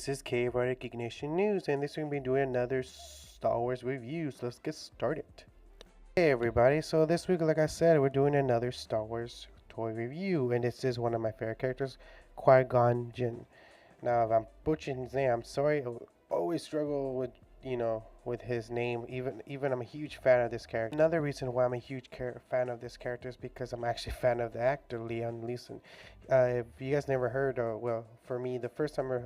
is Cave Recognition News, and this week we're doing another Star Wars review. So let's get started. Hey everybody, so this week, like I said, we're doing another Star Wars toy review, and this is one of my favorite characters, Qui-Gon Jinn. Now, if I'm butchering his name, I'm sorry. I always struggle with, with his name. Even I'm a huge fan of this character. Another reason why I'm a huge fan of this character is because I'm actually a fan of the actor Leon Leeson. If you guys never heard, well, for me, the first time I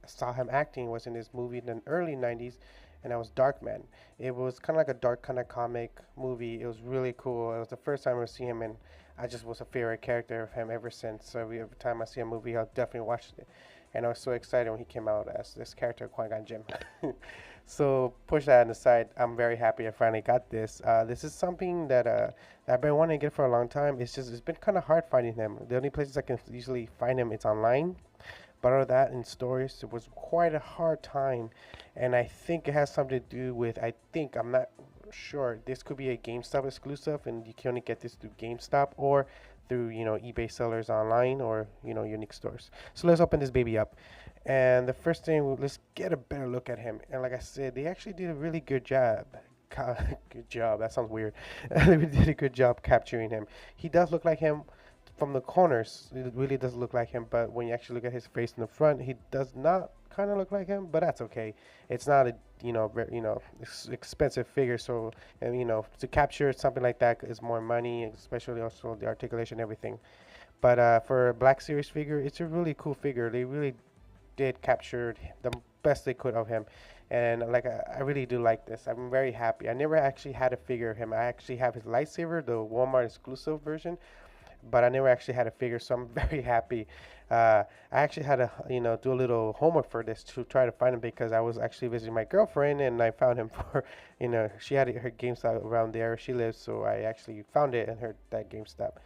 saw him acting was in this movie in the early '90s, and that was Darkman. It was kind of like a dark kind of comic movie. It was really cool. It was the first time I see him, and I just was a favorite character of him ever since. So every time I see a movie, I'll definitely watch it. And I was so excited when he came out as this character, Qui-Gon Jinn. So push that aside, I'm very happy I finally got this. This is something that I've been wanting to get for a long time. It's been kind of hard finding him. The only places I can usually find him, it's online. But other than that, in stores, it was quite a hard time. And I think it has something to do with, I'm not sure, this could be a GameStop exclusive, and you can only get this through GameStop or through, eBay sellers online or, unique stores. So let's open this baby up. And the first thing, let's get a better look at him. And like I said, they actually did a really good job. Good job. That sounds weird. They really did a good job capturing him. He does look like him from the corners. It really does look like him, but when you actually look at his face in the front, he does not kind of look like him. But that's okay. It's not a expensive figure, so and to capture something like that is more money, especially also the articulation and everything. But for a Black Series figure, it's a really cool figure. They really did capture the best they could of him, and like I really do like this. I'm very happy. I never actually had a figure of him. I actually have his lightsaber, the Walmart exclusive version, but I never actually had a figure, so I'm very happy. I actually had to, do a little homework for this to try to find him because I was actually visiting my girlfriend and I found him for, she had her GameStop around there she lives, so I actually found it in her that GameStop.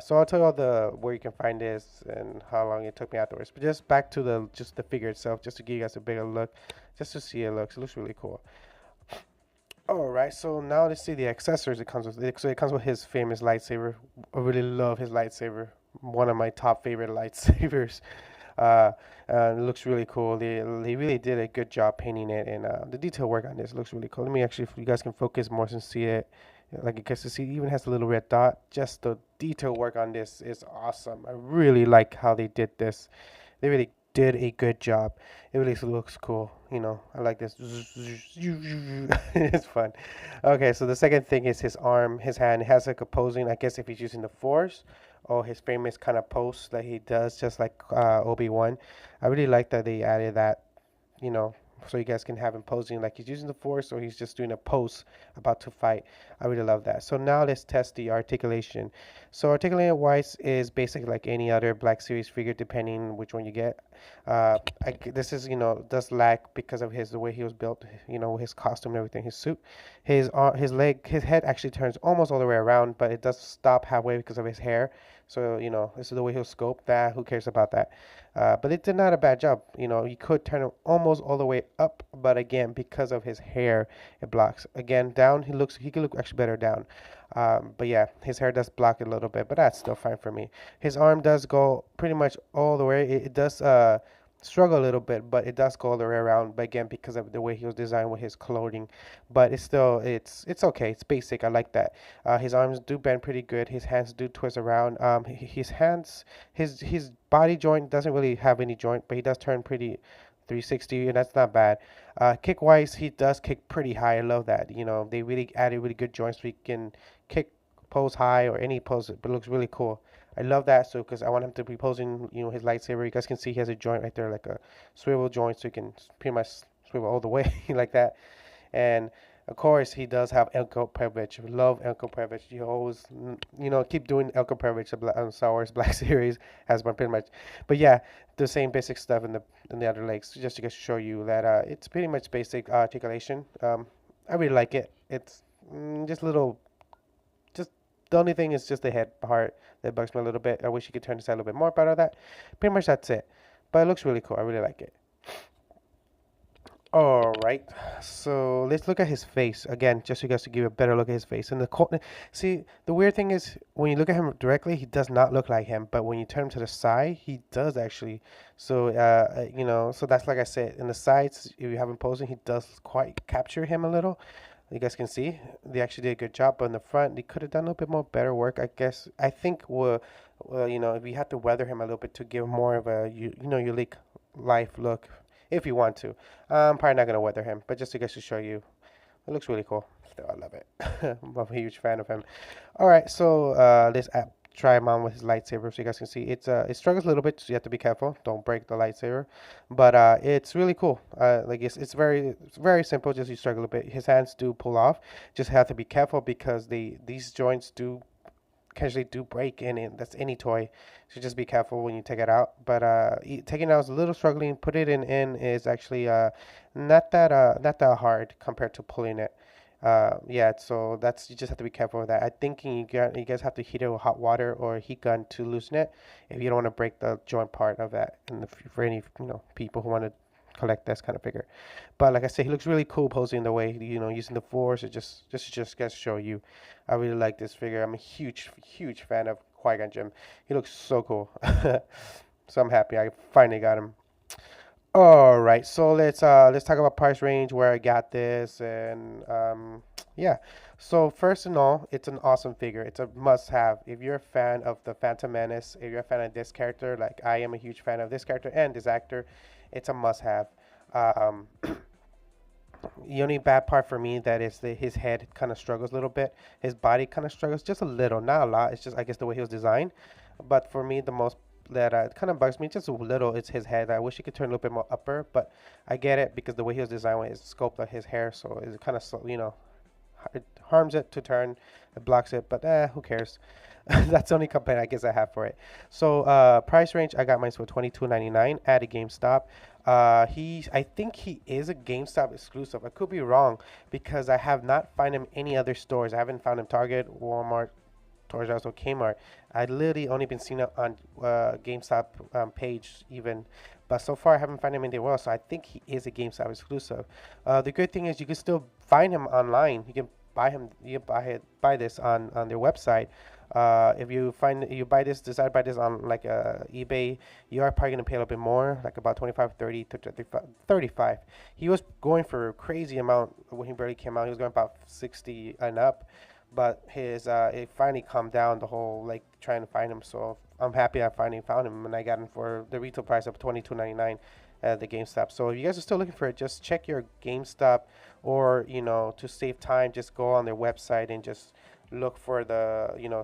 So I'll tell you all the where you can find this and how long it took me afterwards. But just back to the figure itself, just to give you guys a bigger look, just to see it looks. It looks really cool. Alright, so now let's see the accessories it comes with. So it comes with his famous lightsaber. I really love his lightsaber. One of my top favorite lightsabers. Uh, it looks really cool. They really did a good job painting it, and the detail work on this looks really cool. Let me actually, if you guys can focus more and see it, like you guys can see, it even has a little red dot. Just the detail work on this is awesome. I really like how they did this. They really did a good job. It really looks cool. I like this. It's fun. Okay, so the second thing is his arm, his hand. It has like a posing, I guess if he's using the force, or his famous kind of pose that he does, just like Obi-Wan. I really like that they added that, you know, so you guys can have him posing like he's using the force or he's just doing a pose about to fight. I really love that. So now let's test the articulation. So articulating wise is basically like any other Black Series figure, depending which one you get. This is, does lack because of the way he was built, his costume and everything, his suit. His head actually turns almost all the way around, but it does stop halfway because of his hair. So, this is the way he'll scope that. Who cares about that? But it did not a bad job. He could turn it almost all the way up, but again, because of his hair, it blocks. Again, down, he could look actually better down. But yeah, his hair does block it a little bit, but that's still fine for me. His arm does go pretty much all the way. It does struggle a little bit, but it does go all the way around. But again, because of the way he was designed with his clothing, but it's okay. It's basic. I like that. His arms do bend pretty good. His hands do twist around. His hands, his body joint doesn't really have any joint, but he does turn pretty 360, and that's not bad. Kick wise, he does kick pretty high. I love that. They really added really good joints so he can kick pose high or any pose, but it looks really cool. I love that, so because I want him to be posing, his lightsaber. You guys can see he has a joint right there, like a swivel joint, so you can pretty much swivel all the way like that. And of course, he does have Elko Previch. Love Elko Previch. You always, keep doing Elko Previch on Star Wars Black Series has been pretty much. But yeah, the same basic stuff in the other legs, just to show you that it's pretty much basic articulation. I really like it. It's just little, just the only thing is just the head part that bugs me a little bit. I wish you could turn this head a little bit more part of that. Pretty much that's it. But it looks really cool. I really like it. All right, so let's look at his face again, just so you guys to give a better look at his face. And see, the weird thing is when you look at him directly, he does not look like him, but when you turn him to the side, he does actually. So, so that's like I said, in the sides, if you have him posing, he does quite capture him a little. You guys can see they actually did a good job, but in the front, they could have done a little bit more better work, I guess. I think if you had to weather him a little bit to give more of a unique life look if you want to. I'm probably not gonna weather him, but just to guys to show you, it looks really cool. Still, I love it. I'm a huge fan of him. All right, so let's try him on with his lightsaber, so you guys can see it struggles a little bit, so you have to be careful. Don't break the lightsaber, but it's really cool. Like it's very simple. Just you struggle a bit. His hands do pull off. Just have to be careful because these joints do occasionally do break in it. That's any toy, so just be careful when you take it out. But taking it out is a little struggling. Put it in is actually not that hard compared to pulling it. Yeah, so that's you just have to be careful with that. I think you guys have to heat it with hot water or a heat gun to loosen it if you don't want to break the joint part of that. And for any people who want to collect this kind of figure. But like I said, he looks really cool posing the way using the force. It just guys show you. I really like this figure. I'm a huge fan of Qui-Gon Jinn. He looks so cool. So I'm happy I finally got him. All right, so let's talk about price range, where I got this, and yeah. So first and all, it's an awesome figure. It's a must-have if you're a fan of the Phantom Menace. If you're a fan of this character, like I am a huge fan of this character and this actor, it's a must-have. Um, the only bad part for me that is that his head kind of struggles a little bit. His body kind of struggles just a little, not a lot. It's just I guess the way he was designed. But for me, the most that kind of bugs me just a little is his head. I wish he could turn a little bit more upper, but I get it because the way he was designed with his sculpt of his hair, so it's kind of it harms it to turn, it blocks it, but who cares? That's the only complaint I guess I have for it. So price range, I got mine for 22.99 at a GameStop. I think he is a GameStop exclusive. I could be wrong because I have not found him any other stores. I haven't found him Target, Walmart, Toys R Us, or Kmart. I literally only been seeing it on GameStop page even, but so far I haven't found him anywhere else. So I think he is a GameStop exclusive. The good thing is you can still find him online. You can buy him. You can buy this on their website. If you buy this, decide to buy this on like eBay, you are probably gonna pay a little bit more, like about 25, 30 to 35, 35. He was going for a crazy amount when he barely came out. He was going about 60 and up, but his it finally calmed down the whole like trying to find him. So I'm happy I finally found him and I got him for the retail price of 22.99 at the GameStop. So if you guys are still looking for it, just check your GameStop, or to save time, just go on their website and just look for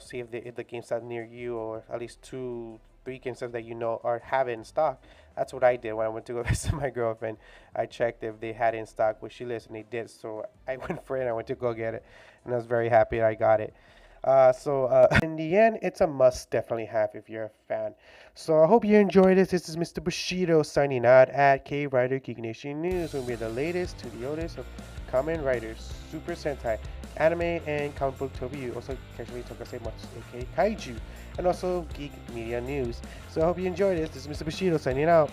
see if the GameStop near you, or at least 2, 3 GameStops that are have it in stock. That's what I did when I went to go visit my girlfriend. I checked if they had it in stock where she lives, and they did. So I went for it and I went to go get it, and I was very happy I got it. In the end, it's a must definitely have if you're a fan. So I hope you enjoyed this. This is Mr. Bushido signing out at K Rider Geek Nation News. We'll be the latest to the oldest of Kamen Riders, Super Sentai, anime, and comic book Toby. Also, casually Tokasei Matsu, aka Kaiju, and also Geek Media News. So I hope you enjoyed this. This is Mr. Bushido signing out.